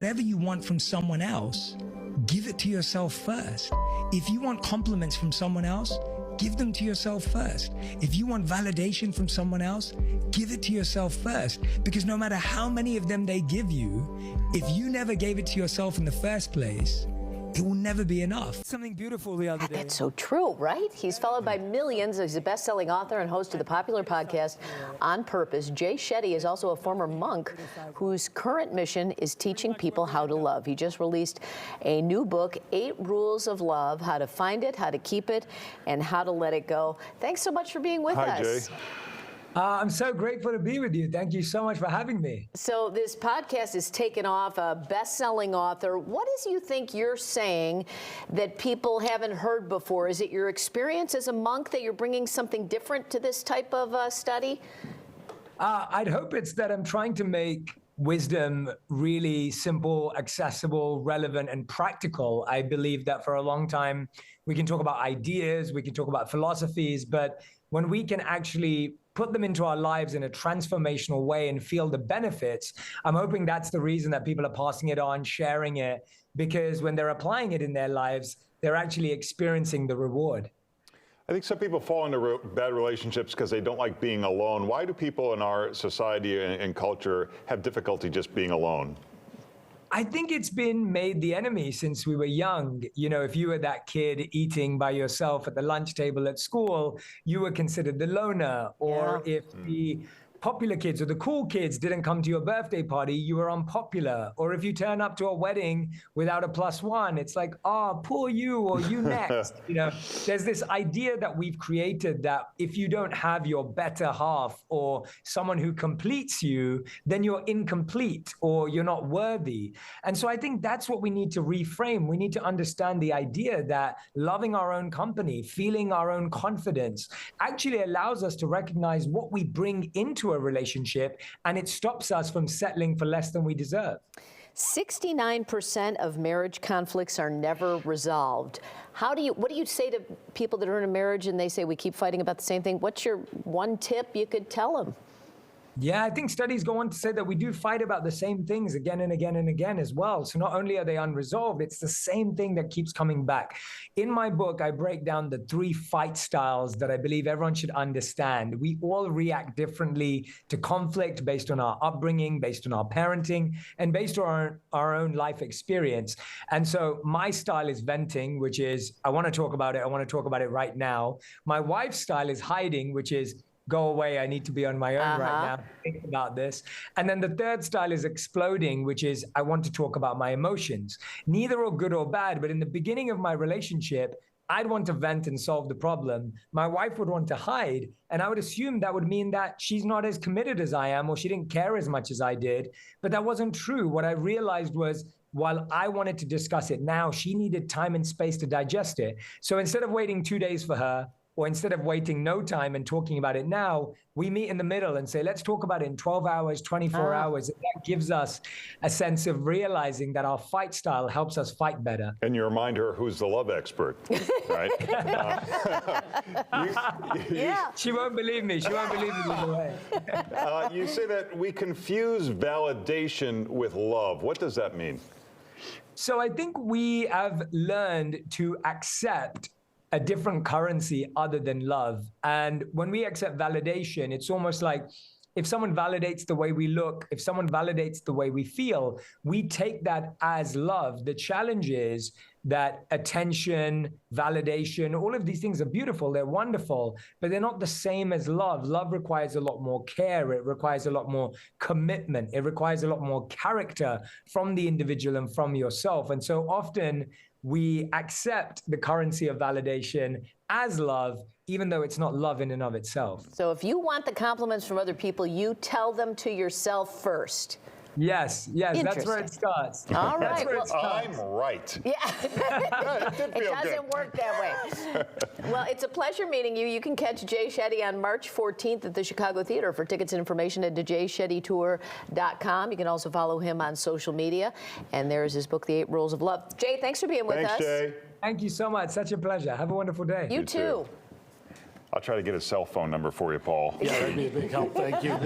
Whatever you want from someone else, give it to yourself first. If you want compliments from someone else, give them to yourself first. If you want validation from someone else, give it to yourself first. Because no matter how many of them they give you, if you never gave it to yourself in the first place, it will never be enough. Something beautiful the other day. That's so true, right? He's followed by millions. He's a best-selling author and host of the popular podcast On Purpose. Jay Shetty is also a former monk whose current mission is teaching people how to love. He just released a new book, 8 Rules of Love, how to find it, how to keep it, and how to let it go. Thanks so much for being with us. Hi, Jay. I'm so grateful to be with you. Thank you so much for having me. So this podcast is taken off, a best-selling author. What is you think you're saying that people haven't heard before? Is it your experience as a monk that you're bringing something different to this type of study? I'd hope it's that I'm trying to make wisdom really simple, accessible, relevant, and practical. I believe that for a long time, we can talk about ideas, we can talk about philosophies, but when we can actually put them into our lives in a transformational way and feel the benefits, I'm hoping that's the reason that people are passing it on, sharing it, because when they're applying it in their lives, they're actually experiencing the reward. I think some people fall into bad relationships because they don't like being alone. Why do people in our society and culture have difficulty just being alone? I think it's been made the enemy since we were young. You know, if you were that kid eating by yourself at the lunch table at school, you were considered the loner. Or if the popular kids or the cool kids didn't come to your birthday party, you were unpopular. Or if you turn up to a wedding without a +1, it's like, oh, poor you, or you next. You know, there's this idea that we've created that if you don't have your better half or someone who completes you, then you're incomplete or you're not worthy. And so I think that's what we need to reframe. We need to understand the idea that loving our own company, feeling our own confidence actually allows us to recognize what we bring into a relationship, and it stops us from settling for less than we deserve. 69% of marriage conflicts are never resolved. What do you say to people that are in a marriage and they say we keep fighting about the same thing? What's your one tip you could tell them? Yeah, I think studies go on to say that we do fight about the same things again and again and again as well. So not only are they unresolved, it's the same thing that keeps coming back. In my book, I break down the 3 fight styles that I believe everyone should understand. We all react differently to conflict based on our upbringing, based on our parenting, and based on our own life experience. And so my style is venting, which is, I want to talk about it. I want to talk about it right now. My wife's style is hiding, which is, go away, I need to be on my own right now, think about this. And then the third style is exploding, which is, I want to talk about my emotions. Neither are good or bad, but in the beginning of my relationship, I'd want to vent and solve the problem. My wife would want to hide, and I would assume that would mean that she's not as committed as I am, or she didn't care as much as I did. But that wasn't true. What I realized was, while I wanted to discuss it now, she needed time and space to digest it. So instead of waiting 2 days for her, or instead of waiting no time and talking about it now, we meet in the middle and say, let's talk about it in 12 hours, 24 hours. And that gives us a sense of realizing that our fight style helps us fight better. And you remind her who's the love expert, right? She won't believe me. She won't believe me either way. You say that we confuse validation with love. What does that mean? So I think we have learned to accept a different currency other than love. And when we accept validation, it's almost like if someone validates the way we look, if someone validates the way we feel, we take that as love. The challenge is that attention, validation, all of these things are beautiful, they're wonderful, but they're not the same as love. Love requires a lot more care, it requires a lot more commitment, it requires a lot more character from the individual and from yourself. And so often, we accept the currency of validation as love, even though it's not love in and of itself. So if you want the compliments from other people, you tell them to yourself first. Yes, that's where it starts. All right. I'm right. Yeah. It doesn't work that way. Well, it's a pleasure meeting you. You can catch Jay Shetty on March 14th at the Chicago Theater. For tickets and information at jayshettytour.com. You can also follow him on social media. And there's his book, The 8 Rules of Love. Jay, thanks for being with us. Thanks, Jay. Thank you so much. Such a pleasure. Have a wonderful day. You too. I'll try to get his cell phone number for you, Paul. Yeah, that'd be a big help. Thank you.